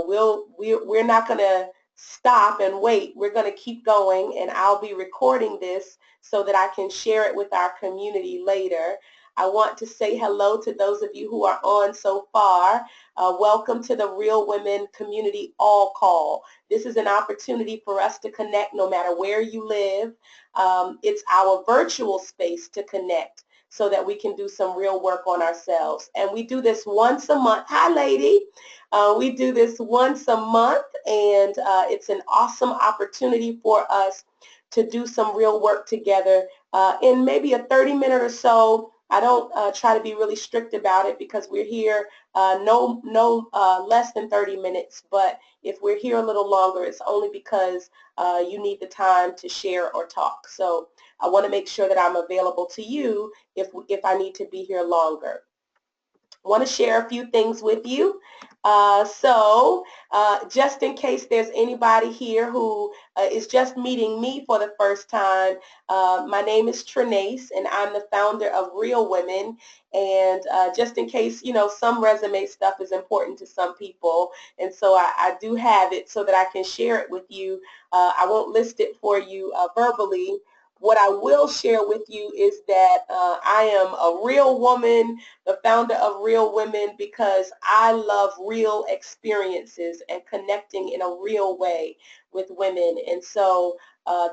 we're not going to stop and wait. We're going to keep going, and I'll be recording this so that I can share it with our community later. I want to say hello to those of you who are on so far. Welcome to the Real Women Community All Call. This is an opportunity for us to connect no matter where you live. It's our virtual space to connect so that we can do some real work on ourselves. And we do this once a month. Hi, lady. We do this once a month, and it's an awesome opportunity for us to do some real work together in maybe a 30-minute or so. I don't try to be really strict about it because we're here no less than 30 minutes, but if we're here a little longer, it's only because you need the time to share or talk. So I want to make sure that I'm available to you if I need to be here longer. I want to share a few things with you. Just in case there's anybody here who is just meeting me for the first time, my name is Trenace, and I'm the founder of Real Women. And just in case, you know, some resume stuff is important to some people, and so I do have it so that I can share it with you. I won't list it for you verbally. What I will share with you is that I am a real woman, the founder of Real Women, because I love real experiences and connecting in a real way with women. And so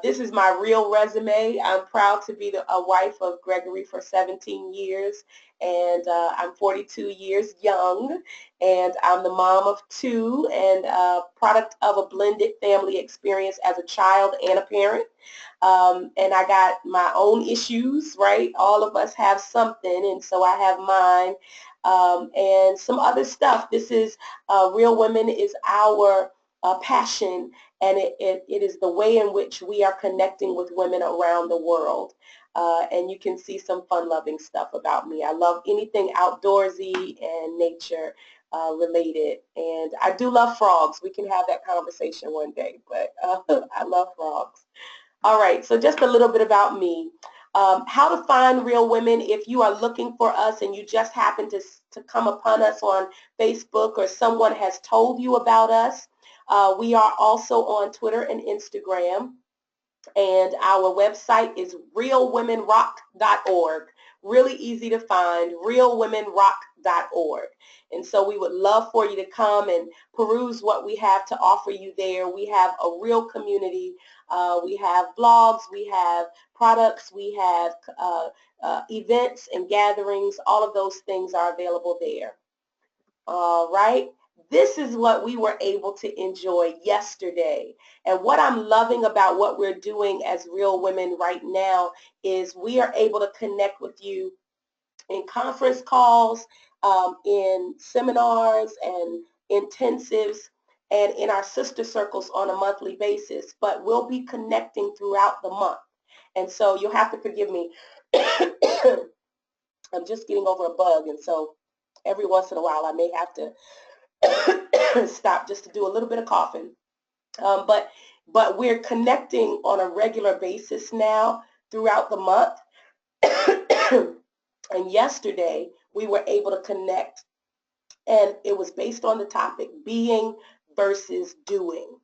this is my real resume. I'm proud to be a wife of Gregory for 17 years, and I'm 42 years young, and I'm the mom of two and product of a blended family experience as a child and a parent. And I got my own issues, right? All of us have something, and so I have mine, and some other stuff. This is Real Women is our passion, and it is the way in which we are connecting with women around the world. And you can see some fun-loving stuff about me. I love anything outdoorsy and nature related, and I do love frogs. We can have that conversation one day, but I love frogs. All right, so just a little bit about me. How to find Real Women. If you are looking for us and you just happen to come upon us on Facebook or someone has told you about us, we are also on Twitter and Instagram. And our website is realwomenrock.org. Really easy to find, realwomenrock.org. And so we would love for you to come and peruse what we have to offer you there. We have a real community. We have blogs, we have products, we have events and gatherings. All of those things are available there. All right. This is what we were able to enjoy yesterday. And what I'm loving about what we're doing as Real Women right now is we are able to connect with you in conference calls, in seminars and intensives, and in our sister circles on a monthly basis. But we'll be connecting throughout the month. And so you'll have to forgive me. I'm just getting over a bug, and so every once in a while I may have to stop just to do a little bit of coughing. But we're connecting on a regular basis now throughout the month. And yesterday we were able to connect, and it was based on the topic being versus doing.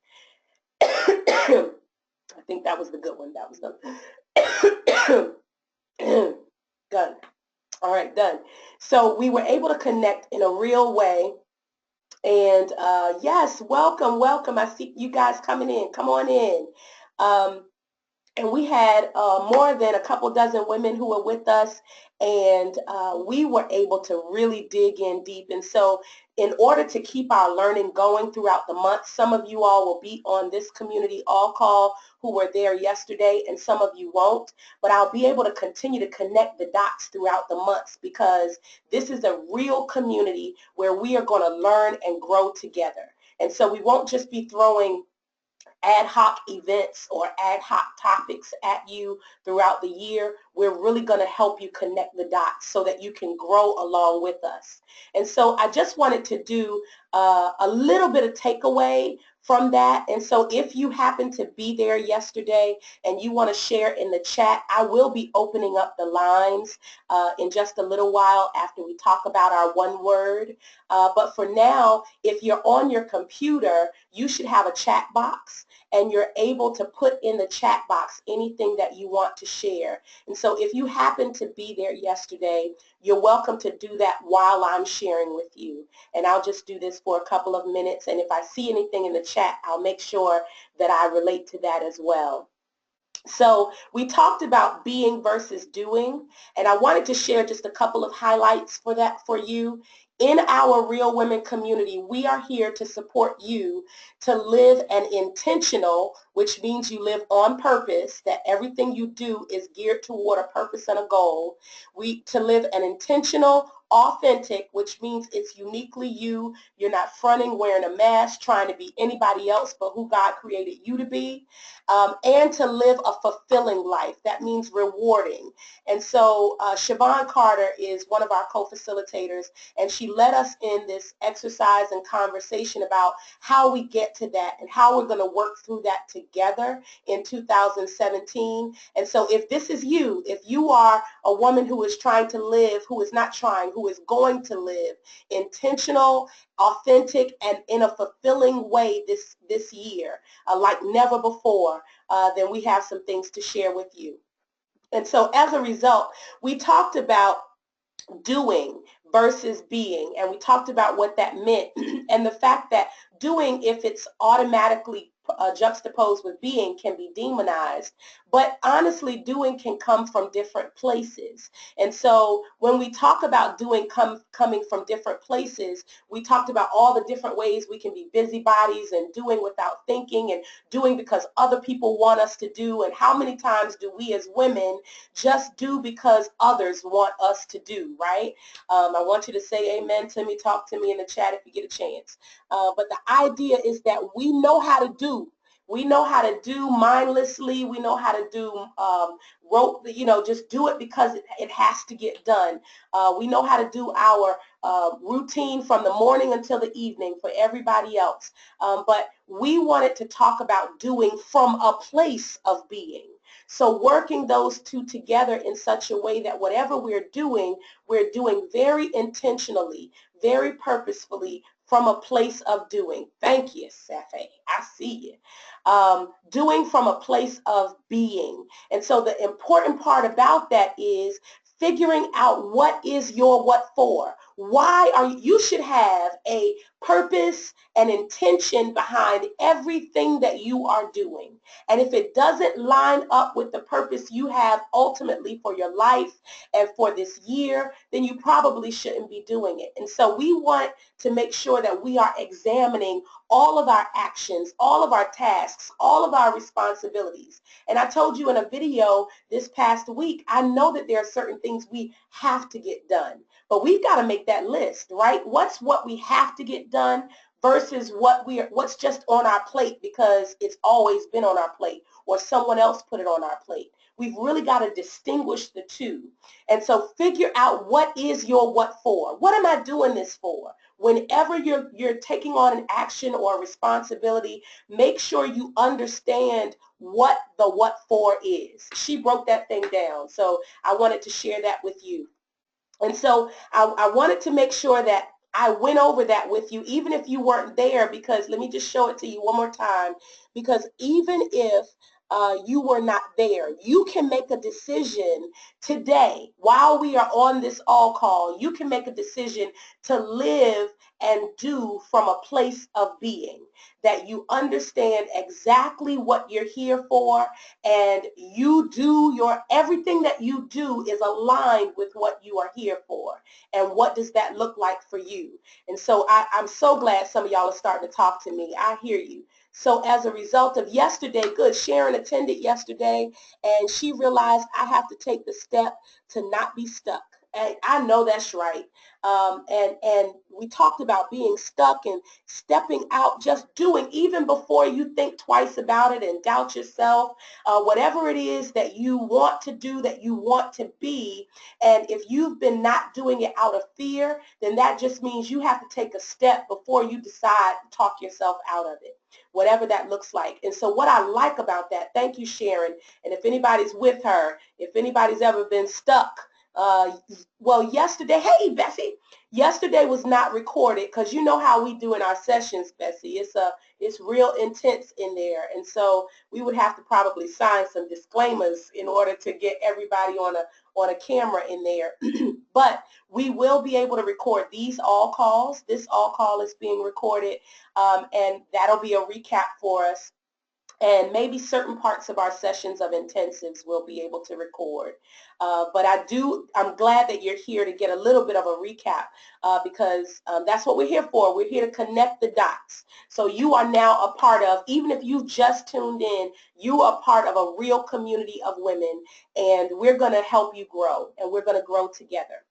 I think that was the good one. That was the done. All right, done. So we were able to connect in a real way. And yes, welcome, welcome. I see you guys coming in. Come on in. And we had more than a couple dozen women who were with us, and we were able to really dig in deep. And so in order to keep our learning going throughout the month, some of you all will be on this community all call who were there yesterday, and some of you won't. But I'll be able to continue to connect the dots throughout the months, because this is a real community where we are going to learn and grow together. And so we won't just be throwing ad hoc events or ad hoc topics at you throughout the year. We're really going to help you connect the dots so that you can grow along with us. And so I just wanted to do a little bit of takeaway from that. And so if you happen to be there yesterday and you want to share in the chat, I will be opening up the lines in just a little while after we talk about our one word. But for now, if you're on your computer, you should have a chat box and you're able to put in the chat box anything that you want to share. And so if you happen to be there yesterday, you're welcome to do that while I'm sharing with you. And I'll just do this for a couple of minutes. And if I see anything in the chat, I'll make sure that I relate to that as well. So we talked about being versus doing, and I wanted to share just a couple of highlights for that for you. In our Real Women community, we are here to support you to live an intentional, which means you live on purpose, that everything you do is geared toward a purpose and a goal. To live an intentional, authentic, which means it's uniquely you. You're not fronting, wearing a mask, trying to be anybody else but who God created you to be. And to live a fulfilling life. That means rewarding. And so Siobhan Carter is one of our co-facilitators, and she led us in this exercise and conversation about how we get to that and how we're going to work through that together in 2017. And so if this is you, if you are a woman who is trying to live, who is not trying, who is going to live intentional, authentic, and in a fulfilling way this year, like never before, then we have some things to share with you. And so as a result, we talked about doing versus being, and we talked about what that meant and the fact that doing, if it's automatically juxtaposed with being, can be demonized. But honestly, doing can come from different places. And so when we talk about doing coming from different places, we talked about all the different ways we can be busybodies and doing without thinking and doing because other people want us to do. And how many times do we as women just do because others want us to do, right? I want you to say amen to me, talk to me in the chat if you get a chance. But the idea is that we know how to do. We know how to do mindlessly. We know how to do, just do it because it has to get done. We know how to do our routine from the morning until the evening for everybody else. But we wanted to talk about doing from a place of being. So working those two together in such a way that whatever we're doing very intentionally, very purposefully, from a place of doing. Thank you, Safi. I see you. Doing from a place of being. And so the important part about that is figuring out what is your what for. Why are you should have a purpose and intention behind everything that you are doing. And if it doesn't line up with the purpose you have ultimately for your life and for this year, then you probably shouldn't be doing it. And so we want to make sure that we are examining all of our actions, all of our tasks, all of our responsibilities. And I told you in a video this past week, I know that there are certain things we have to get done, but we've got to make that list, right? What's what we have to get done versus what's just on our plate because it's always been on our plate or someone else put it on our plate. We've really got to distinguish the two. And so figure out what is your what for. What am I doing this for? Whenever you're taking on an action or a responsibility, make sure you understand what the what for is. She broke that thing down. So I wanted to share that with you. And so I wanted to make sure that I went over that with you, even if you weren't there, because let me just show it to you one more time, because even if you were not there, you can make a decision today while we are on this all call. You can make a decision to live and do from a place of being, that you understand exactly what you're here for, and you do everything that you do is aligned with what you are here for. And what does that look like for you? And so I'm so glad some of y'all are starting to talk to me. I hear you. So as a result of yesterday, good, Sharon attended yesterday, and she realized I have to take the step to not be stuck. I know that's right. And we talked about being stuck and stepping out, just doing, even before you think twice about it and doubt yourself, whatever it is that you want to do, that you want to be. And if you've been not doing it out of fear, then that just means you have to take a step before you decide to talk yourself out of it, whatever that looks like. And so what I like about that, thank you, Sharon. And if anybody's with her, if anybody's ever been stuck, well, yesterday, hey, Bessie, yesterday was not recorded because you know how we do in our sessions, Bessie. It's real intense in there. And so we would have to probably sign some disclaimers in order to get everybody on a camera in there. But we will be able to record these all calls. This all call is being recorded, and that'll be a recap for us. And maybe certain parts of our sessions of intensives we'll be able to record. But I'm glad that you're here to get a little bit of a recap because that's what we're here for. We're here to connect the dots. So you are now a part of, even if you just tuned in, you are part of a real community of women, and we're going to help you grow, and we're going to grow together.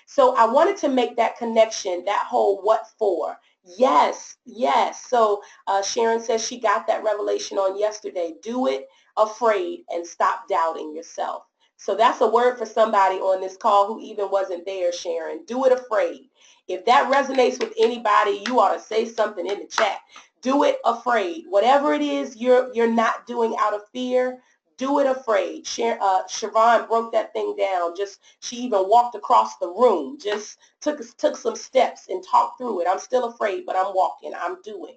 So I wanted to make that connection, that whole what for. Yes, yes. So Sharon says she got that revelation on yesterday. Do it afraid and stop doubting yourself. So that's a word for somebody on this call who even wasn't there, Sharon. Do it afraid. If that resonates with anybody, you ought to say something in the chat. Do it afraid. Whatever it is you're not doing out of fear, do it afraid. Siobhan broke that thing down. She even walked across the room, just took some steps and talked through it. I'm still afraid, but I'm walking, I'm doing.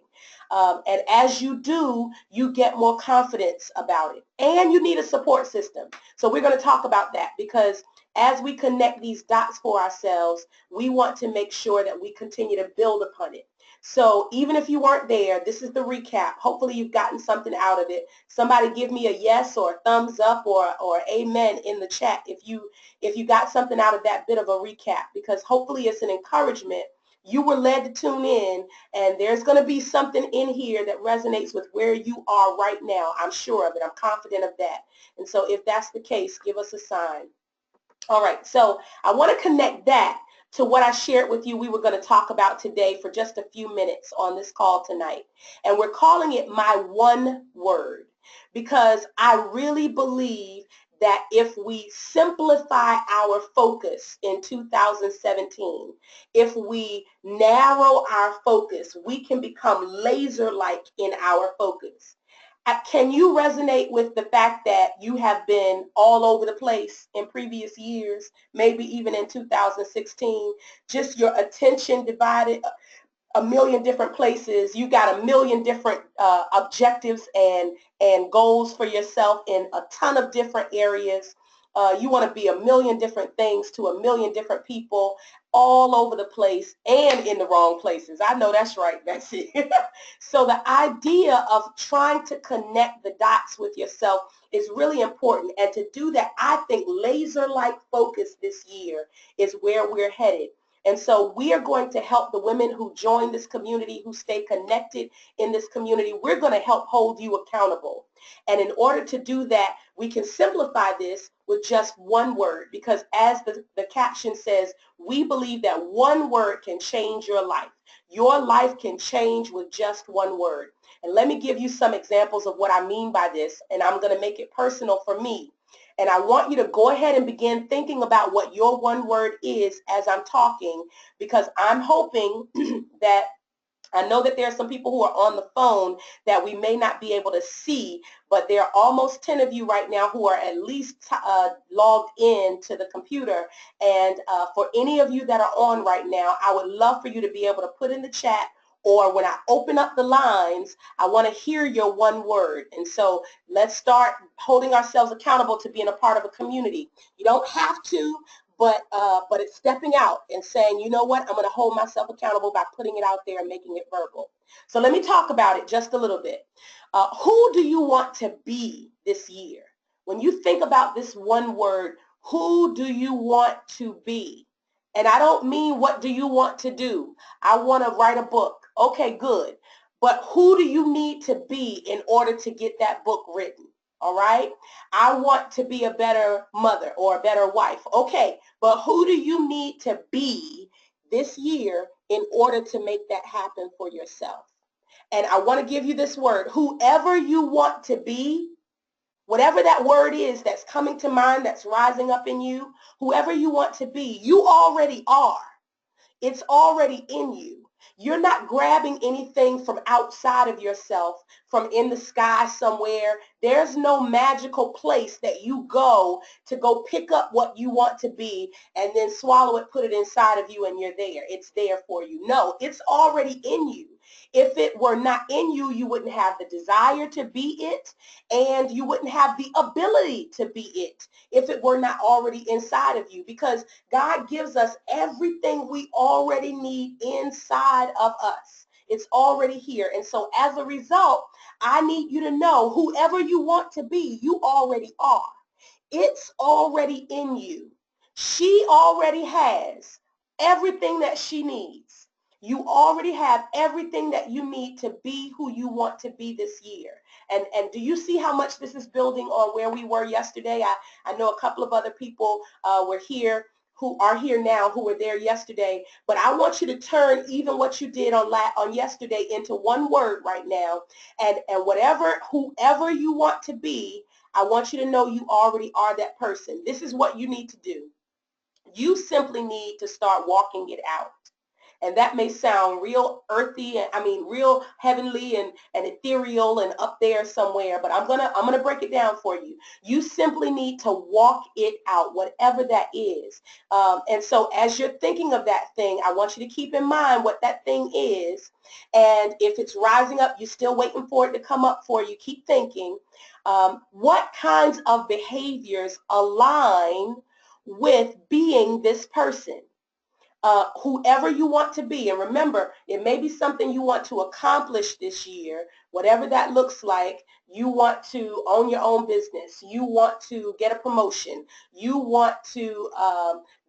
And as you do, you get more confidence about it. And you need a support system. So we're going to talk about that because as we connect these dots for ourselves, we want to make sure that we continue to build upon it. So even if you weren't there, this is the recap. Hopefully you've gotten something out of it. Somebody give me a yes or a thumbs up or amen in the chat if you got something out of that bit of a recap, because hopefully it's an encouragement. You were led to tune in, and there's going to be something in here that resonates with where you are right now. I'm sure of it. I'm confident of that. And so if that's the case, give us a sign. All right, so I want to connect that to what I shared with you we were going to talk about today for just a few minutes on this call tonight. And we're calling it My One Word, because I really believe that if we simplify our focus in 2017, if we narrow our focus, we can become laser-like in our focus. Can you resonate with the fact that you have been all over the place in previous years, maybe even in 2016, just your attention divided a million different places. You got a million different objectives and goals for yourself in a ton of different areas. You want to be a million different things to a million different people all over the place and in the wrong places. I know that's right, Betsy. So the idea of trying to connect the dots with yourself is really important. And to do that, I think laser-like focus this year is where we're headed. And so we are going to help the women who join this community, who stay connected in this community. We're going to help hold you accountable. And in order to do that, we can simplify this with just one word, because as the caption says, we believe that one word can change your life. Your life can change with just one word. And let me give you some examples of what I mean by this, and I'm going to make it personal for me. And I want you to go ahead and begin thinking about what your one word is as I'm talking, because I'm hoping that I know that there are some people who are on the phone that we may not be able to see, but there are almost 10 of you right now who are at least logged in to the computer. And for any of you that are on right now, I would love for you to be able to put in the chat, or when I open up the lines, I want to hear your one word. And so let's start holding ourselves accountable to being a part of a community. You don't have to, but it's stepping out and saying, you know what, I'm going to hold myself accountable by putting it out there and making it verbal. So let me talk about it just a little bit. Who do you want to be this year? When you think about this one word, who do you want to be? And I don't mean what do you want to do. I want to write a book. Okay, good. But who do you need to be in order to get that book written? all right? I want to be a better mother or a better wife. Okay, but who do you need to be this year in order to make that happen for yourself? And I want to give you this word. Whoever you want to be, whatever that word is that's coming to mind, that's rising up in you, whoever you want to be, you already are. It's already in you. You're not grabbing anything from outside of yourself, from in the sky somewhere. There's no magical place that you go to go pick up what you want to be and then swallow it, put it inside of you, and you're there. It's there for you. No, it's already in you. If it were not in you, you wouldn't have the desire to be it, and you wouldn't have the ability to be it if it were not already inside of you, because God gives us everything we already need inside of us. It's already here. And so as a result, I need you to know whoever you want to be, you already are. It's already in you. She already has everything that she needs. You already have everything that you need to be who you want to be this year. And do you see how much this is building on where we were yesterday? I know a couple of other people were here who are here now who were there yesterday, but I want you to turn even what you did on yesterday into one word right now, and whoever you want to be, I want you to know you already are that person. This is what you need to do. You simply need to start walking it out. And that may sound real earthy, real heavenly and ethereal and up there somewhere, but I'm gonna break it down for you. You simply need to walk it out, whatever that is. And so as you're thinking of that thing, I want you to keep in mind what that thing is. And if it's rising up, you're still waiting for it to come up for you, keep thinking. What kinds of behaviors align with being this person? Whoever you want to be. And remember, it may be something you want to accomplish this year, whatever that looks like. You want to own your own business. You want to get a promotion. You want to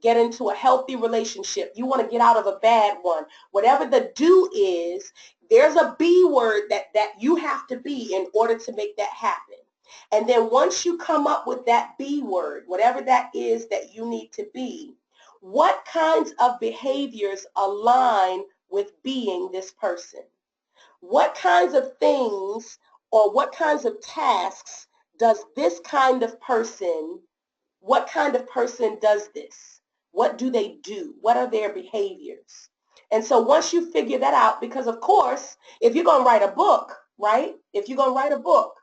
get into a healthy relationship. You want to get out of a bad one. Whatever the do is, there's a B word that you have to be in order to make that happen. And then once you come up with that B word, whatever that is that you need to be, what kinds of behaviors align with being this person? What kinds of things or what kinds of tasks does this kind of person, what kind of person does this? What do they do? What are their behaviors? And so once you figure that out, because of course, if you're going to write a book, right? If you're going to write a book,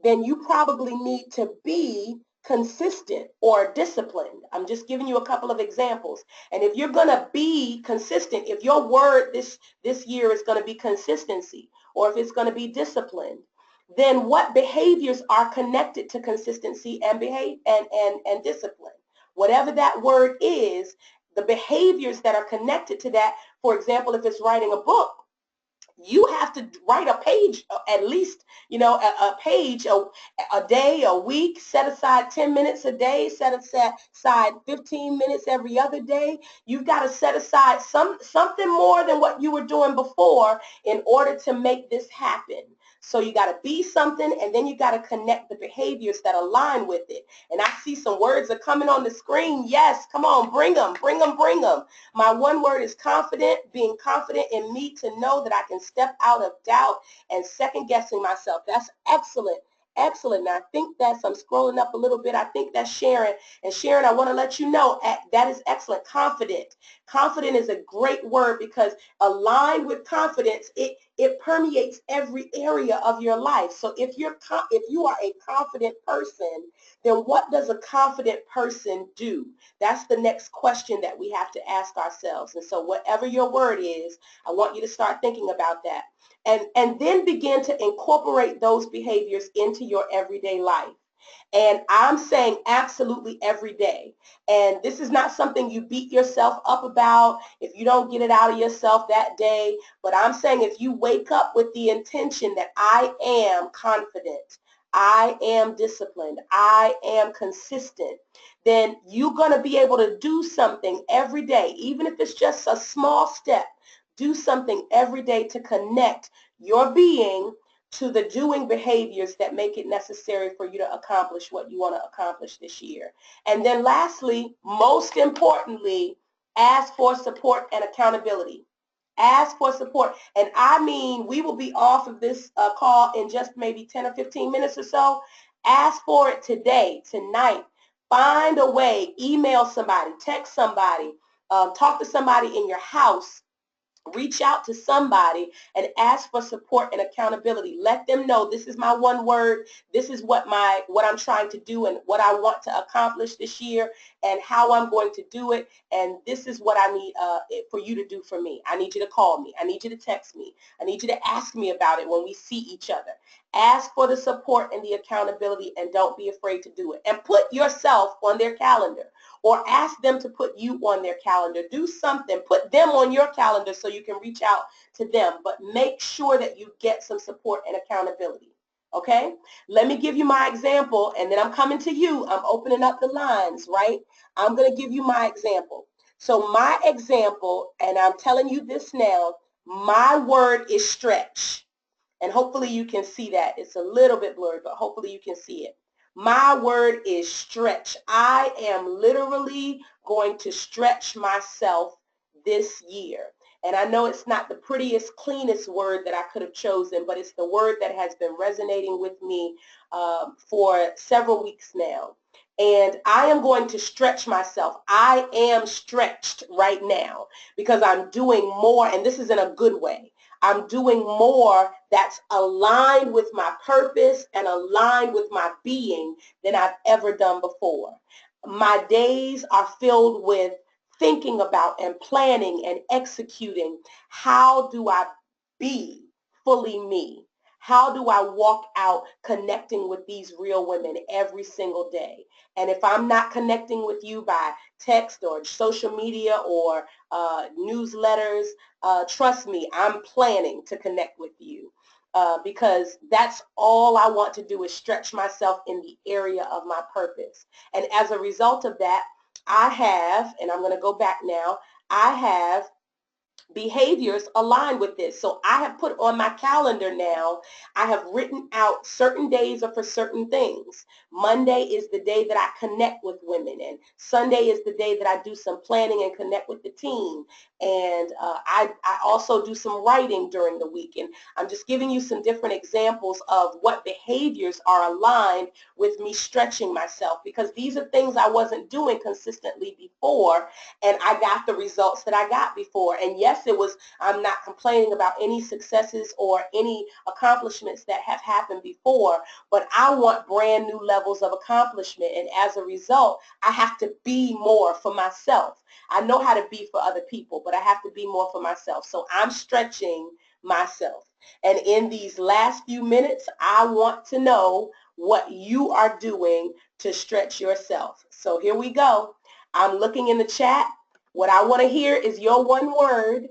then you probably need to be consistent or disciplined. I'm just giving you a couple of examples. And if you're going to be consistent, if your word this year is going to be consistency, or if it's going to be disciplined, then what behaviors are connected to consistency and discipline? Whatever that word is, the behaviors that are connected to that, for example, if it's writing a book, you have to write a page, at least, a page a day, a week, set aside 10 minutes a day, set aside 15 minutes every other day. You've got to set aside something more than what you were doing before in order to make this happen. So you got to be something, and then you got to connect the behaviors that align with it. And I see some words are coming on the screen. Yes, come on, bring them, bring them, bring them. My one word is confident, being confident in me to know that I can step out of doubt and second guessing myself. That's excellent. Excellent. Now, I think I'm scrolling up a little bit. I think that's Sharon. And Sharon, I want to let you know that is excellent. Confident. Confident is a great word because aligned with confidence, it permeates every area of your life. So if you are a confident person, then what does a confident person do? That's the next question that we have to ask ourselves. And so whatever your word is, I want you to start thinking about that. And then begin to incorporate those behaviors into your everyday life. And I'm saying absolutely every day. And this is not something you beat yourself up about if you don't get it out of yourself that day. But I'm saying if you wake up with the intention that I am confident, I am disciplined, I am consistent, then you're going to be able to do something every day, even if it's just a small step. Do something every day to connect your being to the doing behaviors that make it necessary for you to accomplish what you want to accomplish this year. And then lastly, most importantly, ask for support and accountability. Ask for support. And I mean, we will be off of this call in just maybe 10 or 15 minutes or so. Ask for it today, tonight. Find a way. Email somebody, text somebody, talk to somebody in your house. Reach out to somebody and ask for support and accountability. Let them know this is my one word. This is what I'm trying to do and what I want to accomplish this year and how I'm going to do it. And this is what I need for you to do for me. I need you to call me. I need you to text me. I need you to ask me about it when we see each other. Ask for the support and the accountability and don't be afraid to do it. And put yourself on their calendar or ask them to put you on their calendar. Do something. Put them on your calendar so you can reach out to them. But make sure that you get some support and accountability. Okay? Let me give you my example, and then I'm coming to you. I'm opening up the lines, right? I'm going to give you my example. So my example, and I'm telling you this now, my word is stretch. And hopefully you can see that. It's a little bit blurry, but hopefully you can see it. My word is stretch. I am literally going to stretch myself this year. And I know it's not the prettiest, cleanest word that I could have chosen, but it's the word that has been resonating with me for several weeks now. And I am going to stretch myself. I am stretched right now because I'm doing more, and this is in a good way. I'm doing more that's aligned with my purpose and aligned with my being than I've ever done before. My days are filled with thinking about and planning and executing. How do I be fully me? How do I walk out connecting with these real women every single day? And if I'm not connecting with you by text or social media or newsletters, trust me, I'm planning to connect with you because that's all I want to do is stretch myself in the area of my purpose. And as a result of that, I have, and I'm going to go back now, I have behaviors align with this. So I have put on my calendar now, I have written out certain days are for certain things. Monday is the day that I connect with women, and Sunday is the day that I do some planning and connect with the team. And I also do some writing during the week. And I'm just giving you some different examples of what behaviors are aligned with me stretching myself, because these are things I wasn't doing consistently before, and I got the results that I got before. And yes, I'm not complaining about any successes or any accomplishments that have happened before, but I want brand new levels of accomplishment. And as a result, I have to be more for myself. I know how to be for other people, but I have to be more for myself. So I'm stretching myself. And in these last few minutes, I want to know what you are doing to stretch yourself. So here we go. I'm looking in the chat. What I want to hear is your one word,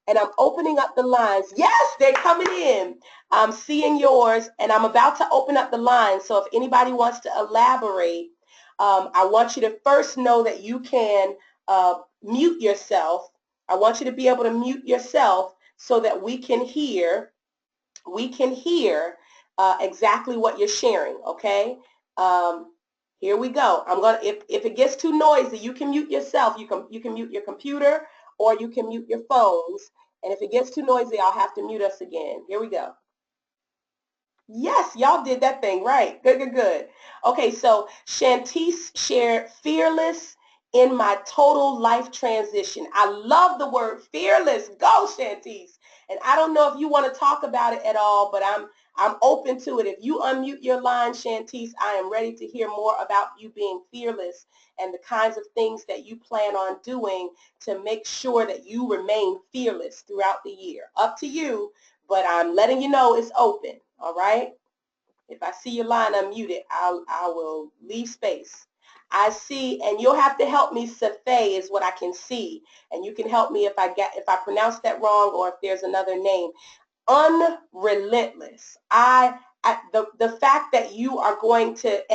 and I'm opening up the lines. Yes, they're coming in. I'm seeing yours, and I'm about to open up the lines. So if anybody wants to elaborate, I want you to first know that you can mute yourself. I want you to be able to mute yourself so that we can hear exactly what you're sharing, okay? Here we go. I'm gonna, if it gets too noisy, you can mute yourself. You can mute your computer or you can mute your phones. And if it gets too noisy, I'll have to mute us again. Here we go. Yes, y'all did that thing right. Good, good, good. Okay, so Shantice shared fearless in my total life transition. I love the word fearless. Go, Shantice. And I don't know if you want to talk about it at all, but I'm open to it. If you unmute your line, Shantice, I am ready to hear more about you being fearless and the kinds of things that you plan on doing to make sure that you remain fearless throughout the year. Up to you, but I'm letting you know it's open. All right. If I see your line unmuted, I will leave space. I see, and you'll have to help me. Safay is what I can see, and you can help me if I pronounce that wrong or if there's another name. Unrelentless. I the fact that you are going to,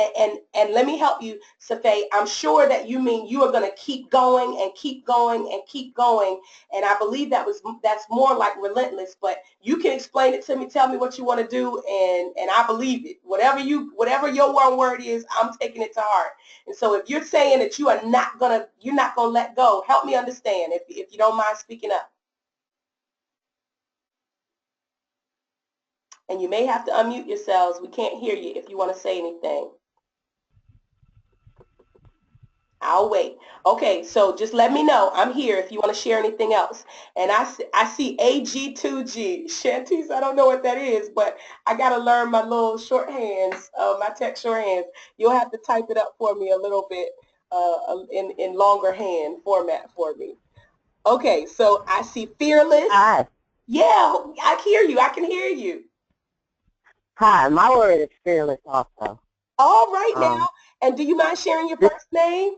and let me help you, Safay, I'm sure that you mean you are going to keep going and keep going and keep going. And I believe that's more like relentless, but you can explain it to me, tell me what you want to do, and I believe it. Whatever your one word is, I'm taking it to heart. And so if you're saying that you're not gonna let go, help me understand, if you don't mind speaking up. And you may have to unmute yourselves. We can't hear you if you want to say anything. I'll wait. Okay, so just let me know. I'm here if you want to share anything else. And I see AG2G. Shantice, I don't know what that is, but I got to learn my little shorthands, my tech shorthands. You'll have to type it up for me a little bit in longer hand format for me. Okay, so I see Fearless. Hi. Yeah, I hear you. I can hear you. Hi, my word is fearless also. All right now. And do you mind sharing your first name?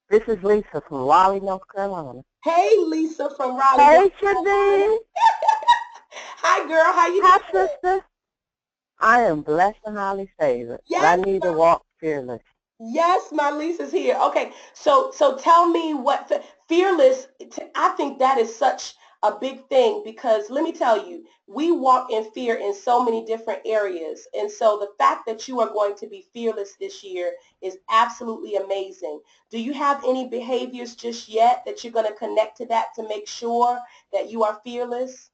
This is Lisa from Raleigh, North Carolina. Hey, Lisa from Raleigh. Hey, Shadeen. Hi, girl. How you Hi, doing? sister. I am blessed and highly favored. Yes, but I need to walk fearless. yes, my Lisa's here. Okay, so tell me what fearless. I think that is such a big thing because let me tell you, we walk in fear in so many different areas, and so the fact that you are going to be fearless this year is absolutely amazing. Do you have any behaviors just yet that you're going to connect to that to make sure that you are fearless,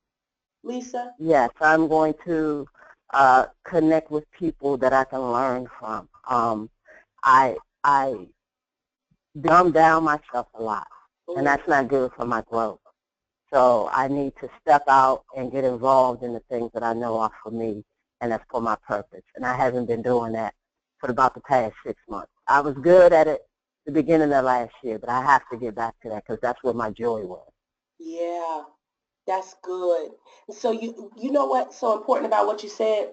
Lisa? Yes, I'm going to connect with people that I can learn from. I dumb down myself a lot, and that's not good for my growth. So I need to step out and get involved in the things that I know are for me and that's for my purpose. And I haven't been doing that for about the past 6 months. I was good at it the beginning of last year, but I have to get back to that because that's where my joy was. Yeah, that's good. So you know what's so important about what you said?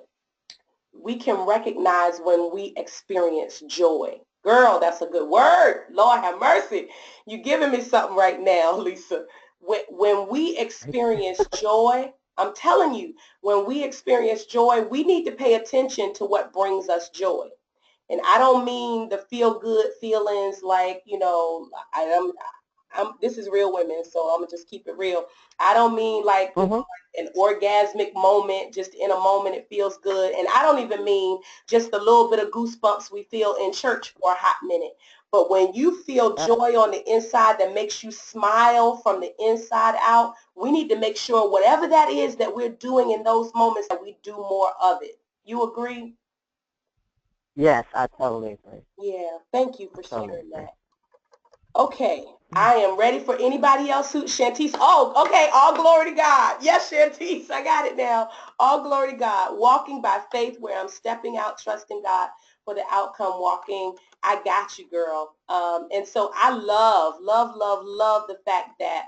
We can recognize when we experience joy. Girl, that's a good word. Lord have mercy. You're giving me something right now, Lisa. When we experience joy, I'm telling you, when we experience joy, we need to pay attention to what brings us joy. And I don't mean the feel good feelings like, this is real women, so I'm gonna just keep it real. I don't mean like an orgasmic moment, just in a moment it feels good. And I don't even mean just the little bit of goosebumps we feel in church for a hot minute. But when you feel joy on the inside that makes you smile from the inside out, we need to make sure whatever that is that we're doing in those moments that we do more of it. You agree? Yes, I totally agree. Yeah, thank you for sharing that. Okay, I am ready for anybody else who, Shantice. Oh, okay, all glory to God. Yes, Shantice, I got it now. All glory to God. Walking by faith where I'm stepping out, trusting God for the outcome, walking. I got you, girl. And so I love the fact that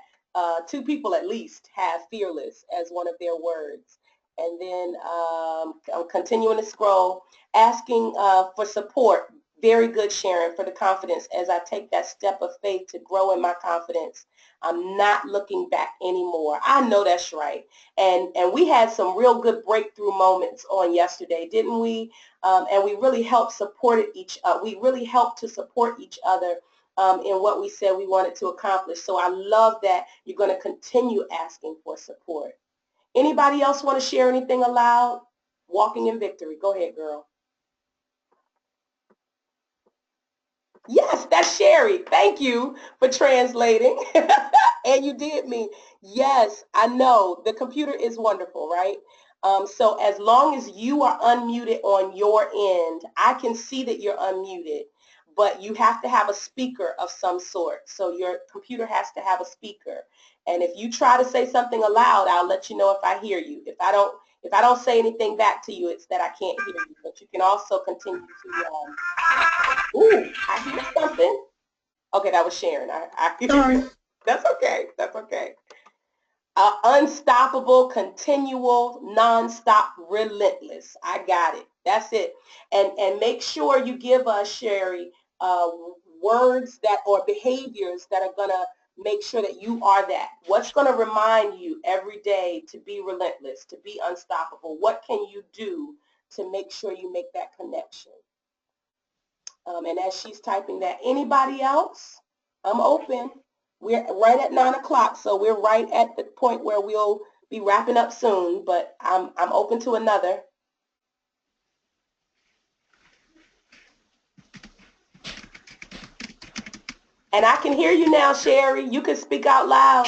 two people at least have fearless as one of their words. And then I'm continuing to scroll, asking for support. Very good, Sharon, for the confidence as I take that step of faith to grow in my confidence. I'm not looking back anymore. I know that's right. And we had some real good breakthrough moments on yesterday, didn't we? And we really helped support each other. We really helped to support each other in what we said we wanted to accomplish. So I love that you're going to continue asking for support. Anybody else want to share anything aloud? Walking in victory. Go ahead, girl. Yes, that's Sherry. Thank you for translating. And you did mean, yes, I know. The computer is wonderful, right? So as long as you are unmuted on your end, I can see that you're unmuted, but you have to have a speaker of some sort. So your computer has to have a speaker. And if you try to say something aloud, I'll let you know if I hear you. If I don't say anything back to you, it's that I can't hear you. But you can also continue to ooh, I hear something. Okay, that was Sharon. Sorry. That's okay. That's okay. Unstoppable, continual, nonstop, relentless. I got it. That's it. And make sure you give us, Sherry, uh, words that or behaviors that are gonna make sure that you are that. What's going to remind you every day to be relentless, to be unstoppable? What can you do to make sure you make that connection? And as she's typing that, anybody else? I'm open. We're right at 9 o'clock, so we're right at the point where we'll be wrapping up soon, but I'm open to another. And I can hear you now, Sherry. You can speak out loud.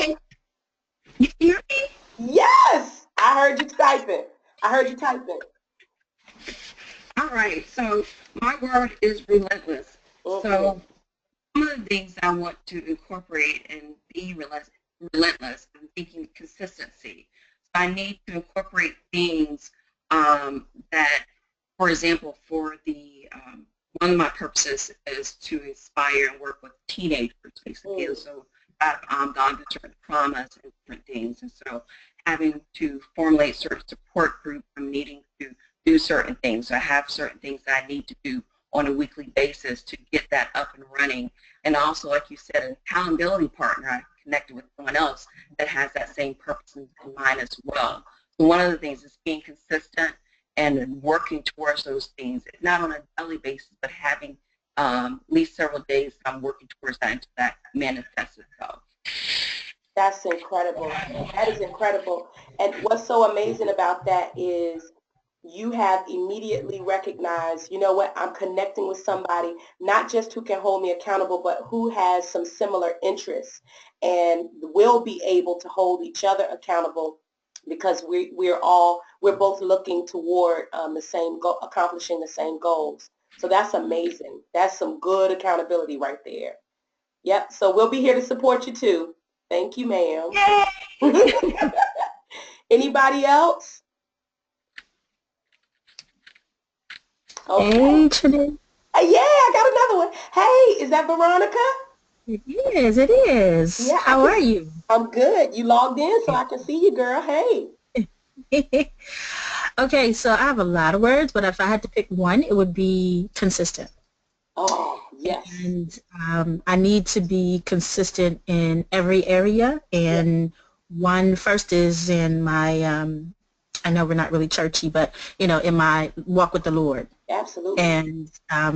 You hear me? Yes, I heard you typing. All right, so my word is relentless. Mm-hmm. So some of the things I want to incorporate and be relentless, I'm thinking consistency. So I need to incorporate things that, for example, for the one of my purposes is to inspire and work with teenagers, basically. So I've gone to certain traumas and different things, and so having to formulate certain support groups, I'm needing to do certain things. So I have certain things that I need to do on a weekly basis to get that up and running. And also, like you said, an accountability partner. I connected with someone else that has that same purpose in mind as well. So one of the things is being consistent and working towards those things, not on a daily basis, but having at least several days I'm working towards that until that manifests itself. That's incredible. That is incredible. And what's so amazing about that is you have immediately recognized, you know what, I'm connecting with somebody, not just who can hold me accountable, but who has some similar interests and will be able to hold each other accountable because we're both looking toward the same goal, accomplishing the same goals. So that's amazing. That's some good accountability right there. Yep. So we'll be here to support you too. Thank you, ma'am. Anybody else? Okay. Hey, Trinity. Yeah, I got another one. Hey, is that Veronica? It is. Yeah, how are you? I'm good. You logged in so I can see you, girl. Hey. Okay, so I have a lot of words, but if I had to pick one, it would be consistent. Oh, yes. And I need to be consistent in every area. And one first is in my, I know we're not really churchy, but, you know, in my walk with the Lord. Absolutely. And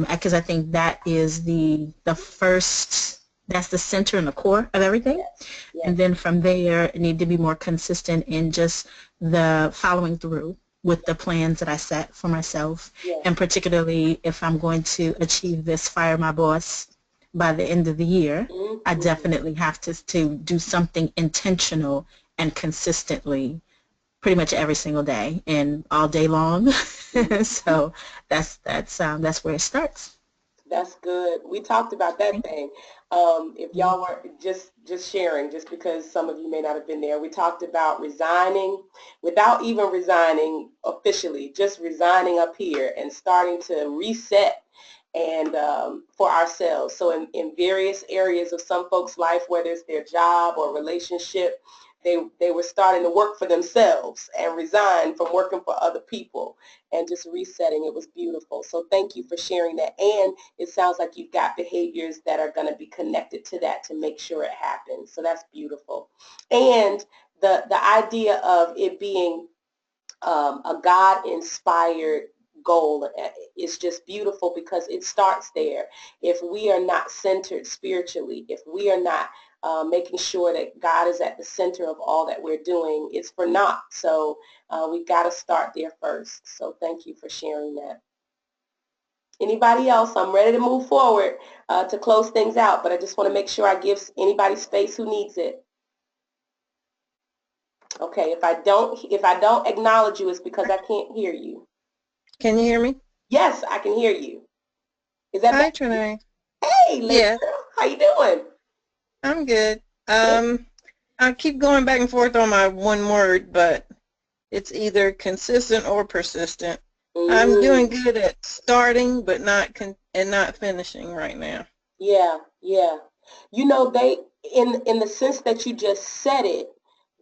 because I think that is the first, that's the center and the core of everything. Yes. Yes. And then from there, I need to be more consistent in just the following through with the plans that I set for myself. Yes. And particularly if I'm going to achieve this fire my boss by the end of the year, I definitely have to do something intentional and consistently pretty much every single day and all day long. So that's where it starts. That's good. We talked about that thing. If y'all were just sharing, just because some of you may not have been there, we talked about resigning without even resigning officially, just resigning up here and starting to reset and for ourselves. So in various areas of some folks' life, whether it's their job or relationship, they were starting to work for themselves and resign from working for other people and just resetting. It was beautiful. So thank you for sharing that. And it sounds like you've got behaviors that are going to be connected to that to make sure it happens. So that's beautiful. And the idea of it being a God-inspired goal is just beautiful because it starts there. If we are not centered spiritually, if we are not making sure that God is at the center of all that we're doing, it's for naught. So we've got to start there first. So thank you for sharing that. Anybody else? I'm ready to move forward to close things out, but I just want to make sure I give anybody space who needs it. Okay, if I don't acknowledge you, it's because I can't hear you. Can you hear me? Yes, I can hear you. Is that Hi, Trinae. Hey, Lisa. How you doing? I'm good. I keep going back and forth on my one word, but it's either consistent or persistent. I'm doing good at starting, but not finishing right now. Yeah. You know, in the sense that you just said it,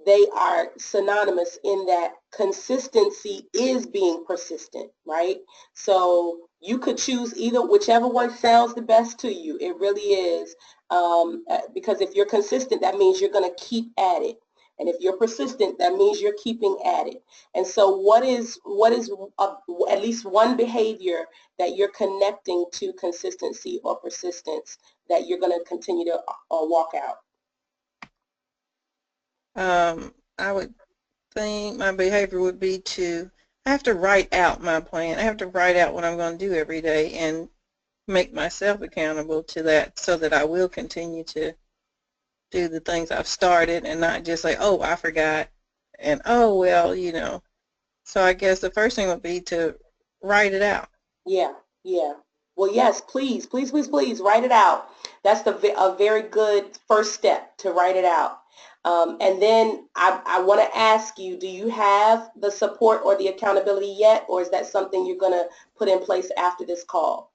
they are synonymous in that consistency is being persistent, right? So you could choose either, whichever one sounds the best to you. It really is. Because if you're consistent, that means you're going to keep at it. And if you're persistent, that means you're keeping at it. And so what is at least one behavior that you're connecting to consistency or persistence that you're going to continue to walk out? I would think my behavior would be I have to write out my plan. I have to write out what I'm going to do every day and make myself accountable to that so that I will continue to do the things I've started and not just say, oh, I forgot, and oh, well, you know. So I guess the first thing would be to write it out. Yeah, yeah. Well, yes, please, please, please, please write it out. That's a very good first step, to write it out. And then I want to ask you, do you have the support or the accountability yet, or is that something you're going to put in place after this call?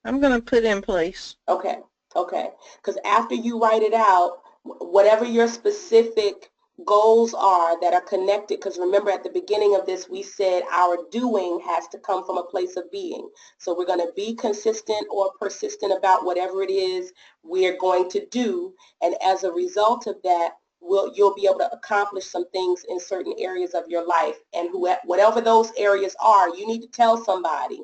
I'm going to put in place. Okay, okay. Because after you write it out, whatever your specific goals are that are connected, because remember at the beginning of this we said our doing has to come from a place of being. So we're going to be consistent or persistent about whatever it is we're going to do, and as a result of that, you'll be able to accomplish some things in certain areas of your life, and whatever those areas are, you need to tell somebody.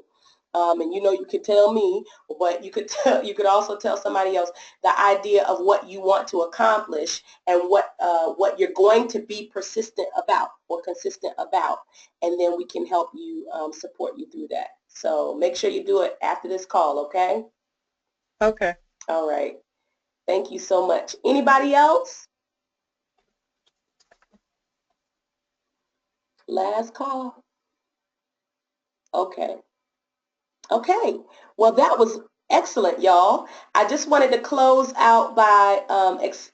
And you know, you could tell me, but you could also tell somebody else the idea of what you want to accomplish and what you're going to be persistent about or consistent about, and then we can help you, support you through that. So make sure you do it after this call, okay? Okay. All right. Thank you so much. Anybody else? Last call? Okay. Okay, well, that was excellent, y'all. I just wanted to close out by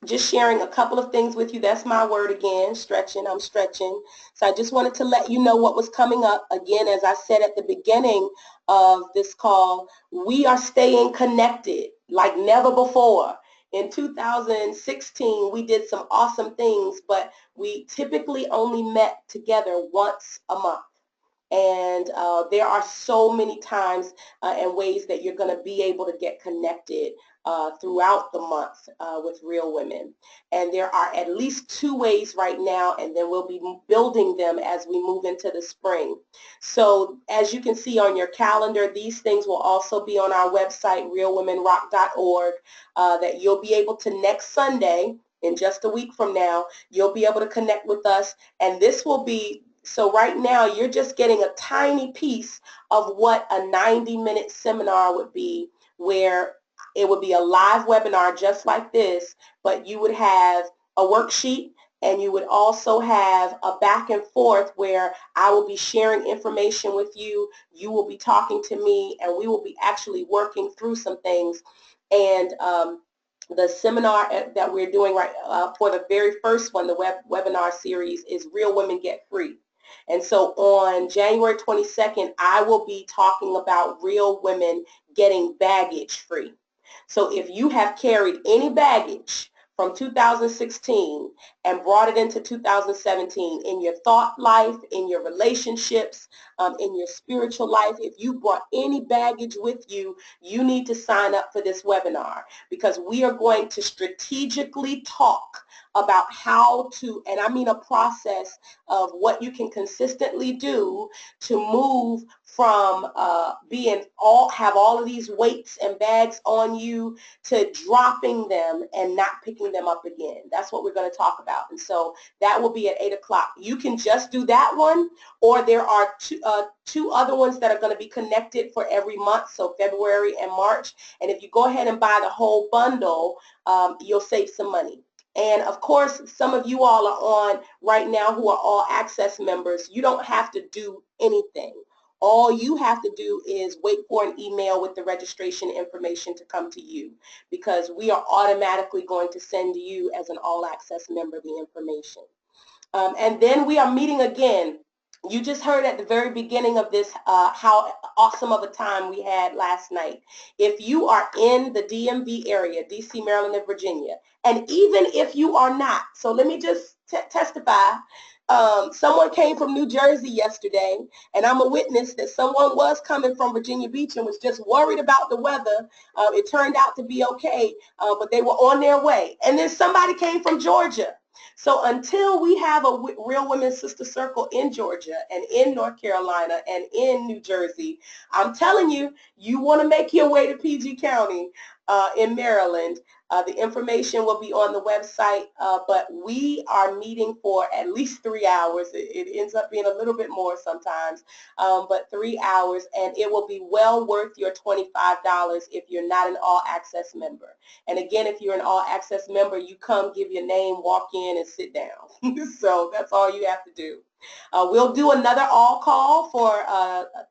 just sharing a couple of things with you. That's my word again, stretching. I'm stretching. So I just wanted to let you know what was coming up. Again, as I said at the beginning of this call, we are staying connected like never before. In 2016, we did some awesome things, but we typically only met together once a month. And there are so many times and ways that you're going to be able to get connected throughout the month with Real Women. And there are at least 2 ways right now, and then we'll be building them as we move into the spring. So as you can see on your calendar, these things will also be on our website, realwomenrock.org, that you'll be able to next Sunday, in just a week from now, you'll be able to connect with us. And this will be, so right now you're just getting a tiny piece of what a 90-minute seminar would be, where it would be a live webinar just like this, but you would have a worksheet and you would also have a back and forth where I will be sharing information with you, you will be talking to me, and we will be actually working through some things. And the seminar that we're doing right for the very first one, the webinar series, is Real Women Get Free. And so on January 22nd, I will be talking about real women getting baggage free. So if you have carried any baggage from 2016 and brought it into 2017 in your thought life, in your relationships, in your spiritual life, if you brought any baggage with you, you need to sign up for this webinar, because we are going to strategically talk about how to, and I mean a process of what you can consistently do to move from have all of these weights and bags on you to dropping them and not picking them up again. That's what we're going to talk about. And so that will be at 8 o'clock. You can just do that one, or there are two other ones that are going to be connected for every month, so February and March. And if you go ahead and buy the whole bundle, you'll save some money. And of course, some of you all are on right now who are all access members. You don't have to do anything. All you have to do is wait for an email with the registration information to come to you, because we are automatically going to send you as an all access member the information. And then we are meeting again. You just heard at the very beginning of this how awesome of a time we had last night. If you are in the DMV area, DC, Maryland, and Virginia, and even if you are not, so let me just testify. Someone came from New Jersey yesterday, and I'm a witness that someone was coming from Virginia Beach and was just worried about the weather. It turned out to be okay, but they were on their way. And then somebody came from Georgia. So until we have a Real Women's Sister Circle in Georgia and in North Carolina and in New Jersey, I'm telling you, you want to make your way to PG County in Maryland. The information will be on the website, but we are meeting for at least 3 hours. It ends up being a little bit more sometimes, but 3 hours, and it will be well worth your $25 if you're not an all-access member. And again, if you're an all-access member, you come, give your name, walk in, and sit down. So that's all you have to do. We'll do another all call for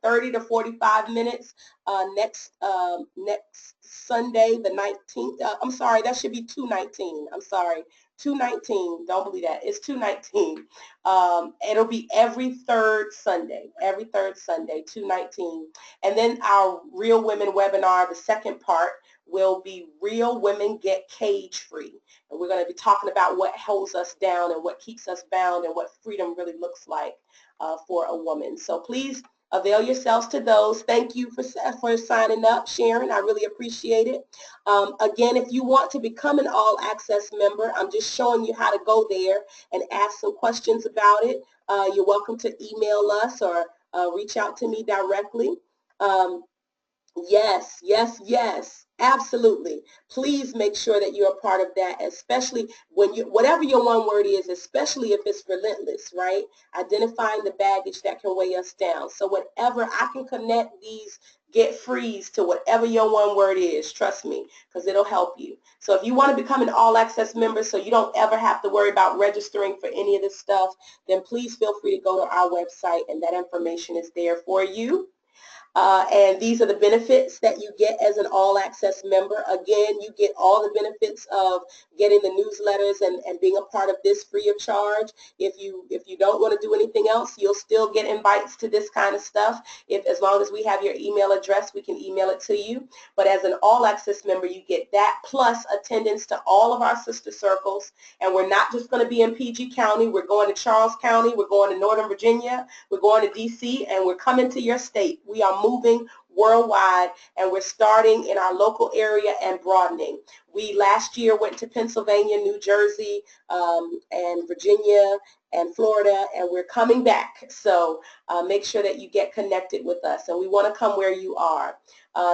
30 to 45 minutes next Sunday, the 19th. I'm sorry, that should be 2/19. I'm sorry, 2/19. Don't believe that. It's 2/19. It'll be every third Sunday, 2/19. And then our Real Women webinar, the second part, will be Real Women Get Cage Free. And we're going to be talking about what holds us down and what keeps us bound and what freedom really looks like for a woman. So please avail yourselves to those. Thank you for signing up, Sharon. I really appreciate it. Again, if you want to become an all-access member, I'm just showing you how to go there and ask some questions about it. You're welcome to email us or reach out to me directly. Yes, yes, yes, absolutely. Please make sure that you're a part of that, especially when you, whatever your one word is, especially if it's relentless, right? Identifying the baggage that can weigh us down. So whatever, I can connect these get frees to whatever your one word is, trust me, because it'll help you. So if you want to become an all-access member so you don't ever have to worry about registering for any of this stuff, then please feel free to go to our website and that information is there for you. And these are the benefits that you get as an all-access member. Again, you get all the benefits of getting the newsletters and being a part of this free of charge. If you don't want to do anything else, you'll still get invites to this kind of stuff. As long as we have your email address, we can email it to you. But as an all-access member, you get that plus attendance to all of our sister circles. And we're not just going to be in PG County. We're going to Charles County. We're going to Northern Virginia. We're going to D.C. and we're coming to your state. We are moving worldwide, and we're starting in our local area and broadening. We last year went to Pennsylvania, New Jersey, and Virginia and Florida, and we're coming back. So make sure that you get connected with us, and we want to come where you are.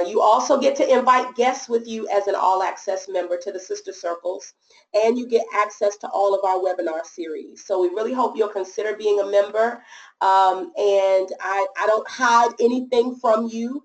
You also get to invite guests with you as an all-access member to the sister circles, and you get access to all of our webinar series. So we really hope you'll consider being a member. And I don't hide anything from you.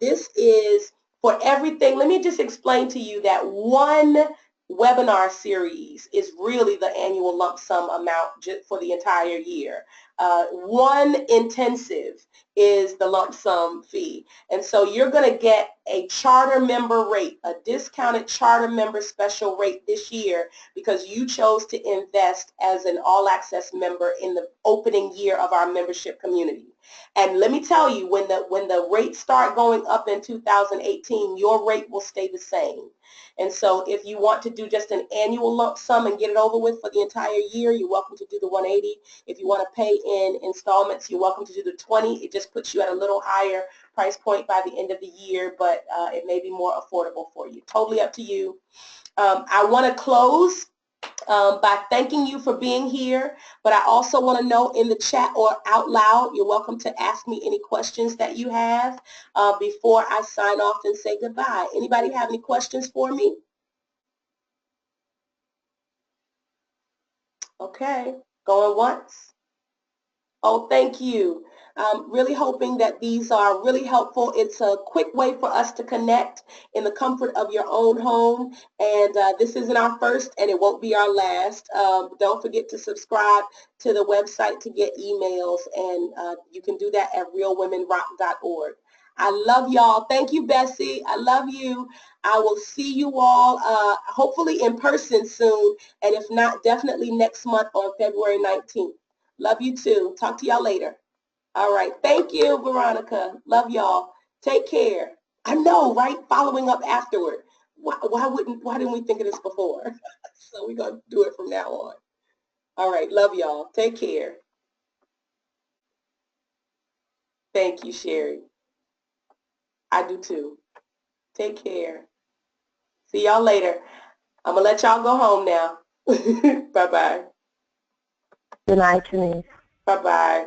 This is for everything. Let me just explain to you that one webinar series is really the annual lump sum amount just for the entire year. One intensive is the lump sum fee. And so you're going to get a charter member rate, a discounted charter member special rate this year because you chose to invest as an all-access member in the opening year of our membership community. And let me tell you, when the rates start going up in 2018, your rate will stay the same. And so if you want to do just an annual lump sum and get it over with for the entire year, you're welcome to do the 180. If you want to pay in installments, you're welcome to do the 20. It just puts you at a little higher price point by the end of the year, but it may be more affordable for you. Totally up to you. I want to close by thanking you for being here, but I also want to know in the chat or out loud, you're welcome to ask me any questions that you have before I sign off and say goodbye. Anybody have any questions for me? Okay, going once. Oh, thank you. I'm really hoping that these are really helpful. It's a quick way for us to connect in the comfort of your own home. And this isn't our first, and it won't be our last. Don't forget to subscribe to the website to get emails, and you can do that at realwomenrock.org. I love y'all. Thank you, Bessie. I love you. I will see you all hopefully in person soon, and if not, definitely next month on February 19th. Love you too. Talk to y'all later. All right. Thank you, Veronica. Love y'all. Take care. I know, right? Following up afterward. Why didn't we think of this before? So we're going to do it from now on. All right. Love y'all. Take care. Thank you, Sherry. I do too. Take care. See y'all later. I'm going to let y'all go home now. Bye-bye. Good night, Denise. Bye-bye.